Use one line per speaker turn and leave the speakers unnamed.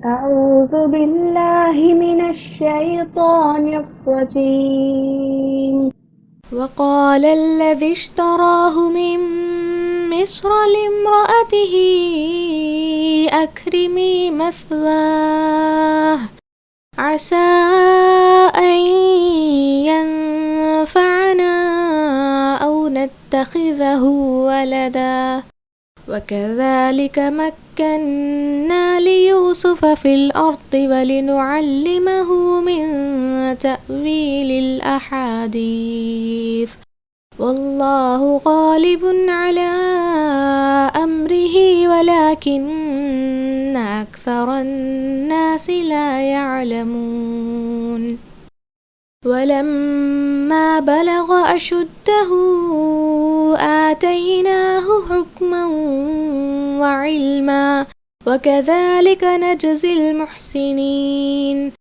أعوذ بالله من الشيطان الرجيم.
وقال الذي اشتراه من مصر لامرأته أكرمي مثواه عسى أن ينفعنا أو نتخذه ولدا وكذلك مكنا ليوسف في الأرض ولنعلمه من تأويل الأحاديث والله غالب على أمره ولكن أكثر الناس لا يعلمون ولما بلغ أشده آتيناه حكما وعلما وكذلك نجزي المحسنين